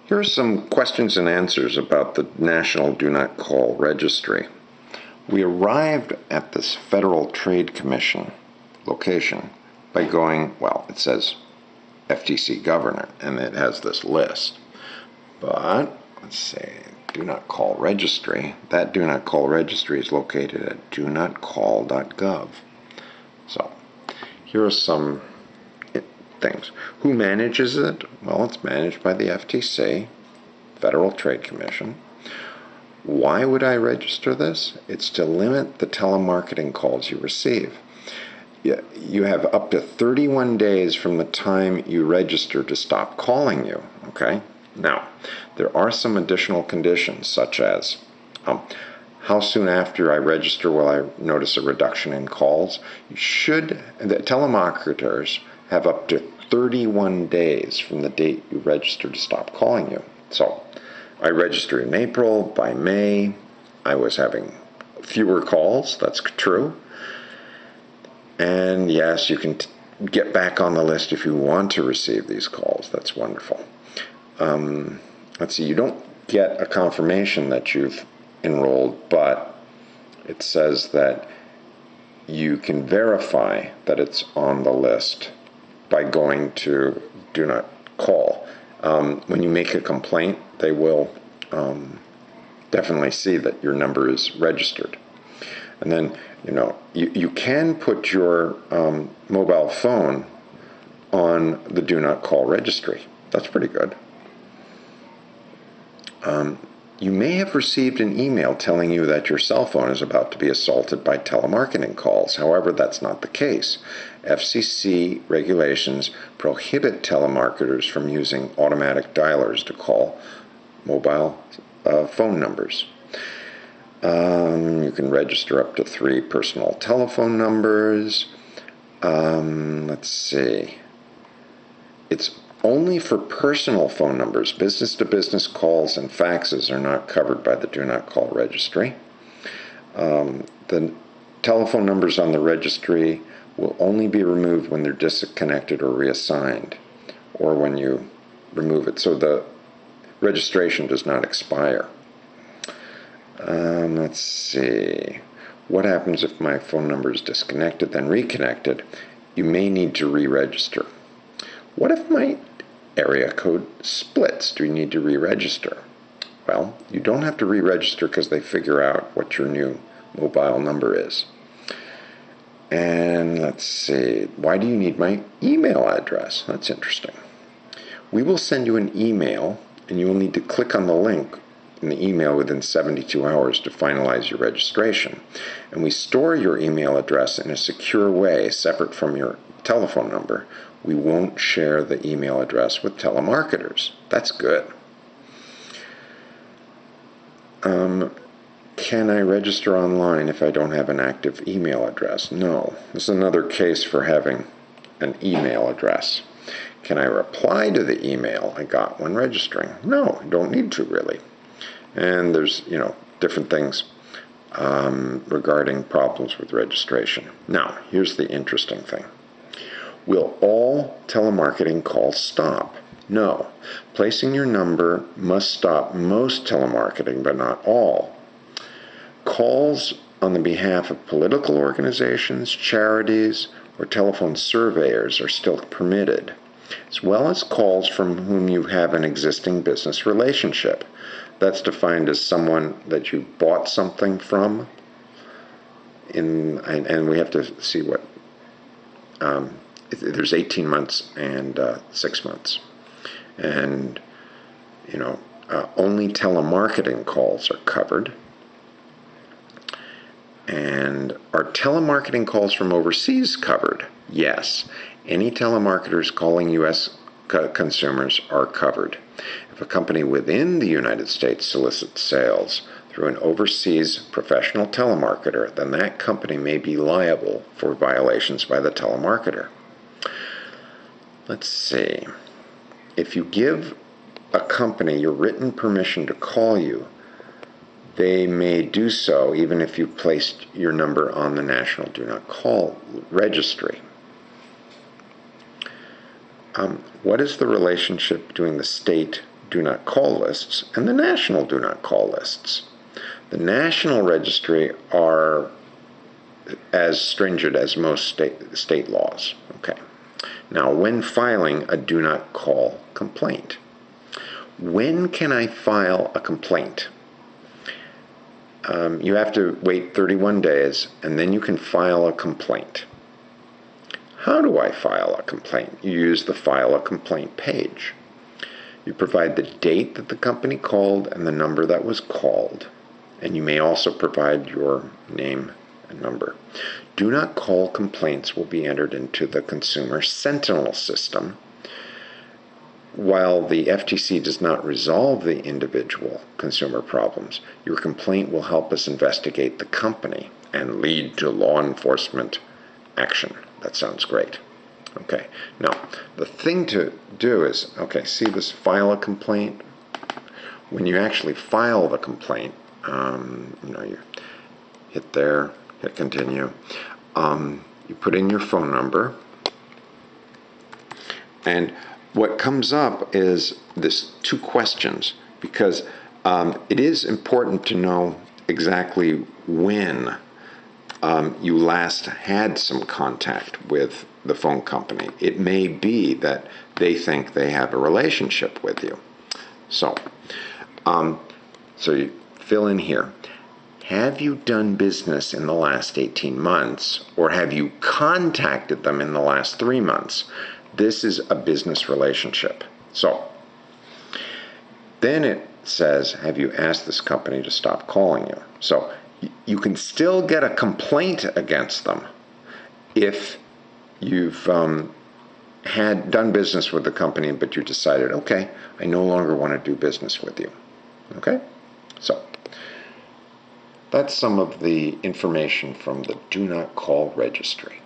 Here are some questions and answers about the National Do Not Call Registry. We arrived at this Federal Trade Commission location by going, well, it says FTC Governor, and it has this list. But, let's say, Do Not Call Registry. That Do Not Call Registry is located at DoNotCall.gov. So, here are some things. Who manages it? Well, it's managed by the FTC, Federal Trade Commission. Why would I register this? It's to limit the telemarketing calls you receive. You have up to 31 days from the time you register to stop calling you, okay? Now, there are some additional conditions, such as how soon after I register will I notice a reduction in calls? The telemarketers have up to 31 days from the date you register to stop calling you. So, I registered in April. By May, I was having fewer calls. That's true. And yes, you can get back on the list if you want to receive these calls. That's wonderful. Let's see, you don't get a confirmation that you've enrolled, but it says that you can verify that it's on the list by going to Do Not Call. When you make a complaint, they will definitely see that your number is registered. And then, you can put your mobile phone on the Do Not Call registry. That's pretty good. You may have received an email telling you that your cell phone is about to be assaulted by telemarketing calls. However, that's not the case. FCC regulations prohibit telemarketers from using automatic dialers to call mobile phone numbers. You can register up to 3 personal telephone numbers. Let's see. It's only for personal phone numbers. Business-to-business calls and faxes are not covered by the Do Not Call registry. The telephone numbers on the registry will only be removed when they're disconnected or reassigned, or when you remove it. So the registration does not expire. Let's see. What happens if my phone number is disconnected, then reconnected? You may need to re-register. What if my area code splits? Do you need to re-register? Well, you don't have to re-register because they figure out what your new mobile number is. And let's see, why do you need my email address? That's interesting. We will send you an email, and you will need to click on the link in the email within 72 hours to finalize your registration. And we store your email address in a secure way, separate from your telephone number. We won't share the email address with telemarketers. That's good. Can I register online if I don't have an active email address? No. This is another case for having an email address. Can I reply to the email I got when registering? No, you don't need to really. And there's, different things regarding problems with registration. Now, here's the interesting thing. Will all telemarketing calls stop? No. Placing your number must stop most telemarketing, but not all. Calls on the behalf of political organizations, charities, or telephone surveyors are still permitted, as well as calls from whom you have an existing business relationship. That's defined as someone that you bought something from, and we have to see what, there's 18 months and 6 months. And, only telemarketing calls are covered. And are telemarketing calls from overseas covered? Yes. Any telemarketers calling U.S. consumers are covered. If a company within the United States solicits sales through an overseas professional telemarketer, then that company may be liable for violations by the telemarketer. Let's see. If you give a company your written permission to call you, they may do so even if you placed your number on the National Do Not Call registry. What is the relationship between the state do not call lists and the national do not call lists. The national registry are as stringent as most state laws. Okay. Now, when filing a do not call complaint, when can I file a complaint? You have to wait 31 days, and then you can file a complaint. How do I file a complaint? You use the File a Complaint page. You provide the date that the company called and the number that was called, and you may also provide your name and number. Do not call complaints will be entered into the Consumer Sentinel system. While the FTC does not resolve the individual consumer problems, your complaint will help us investigate the company and lead to law enforcement action. That sounds great. Okay, now the thing to do is, okay, see this file a complaint? When you actually file the complaint, you hit there, hit continue. You put in your phone number, and what comes up is this 2 questions, because it is important to know exactly when you last had some contact with the phone company. It may be that they think they have a relationship with you. So you fill in here. Have you done business in the last 18 months, or have you contacted them in the last 3 months? This is a business relationship. So then it says, have you asked this company to stop calling you? So you can still get a complaint against them if you've done business with the company, but you decided, okay, I no longer want to do business with you. Okay? So that's some of the information from the Do Not Call registry.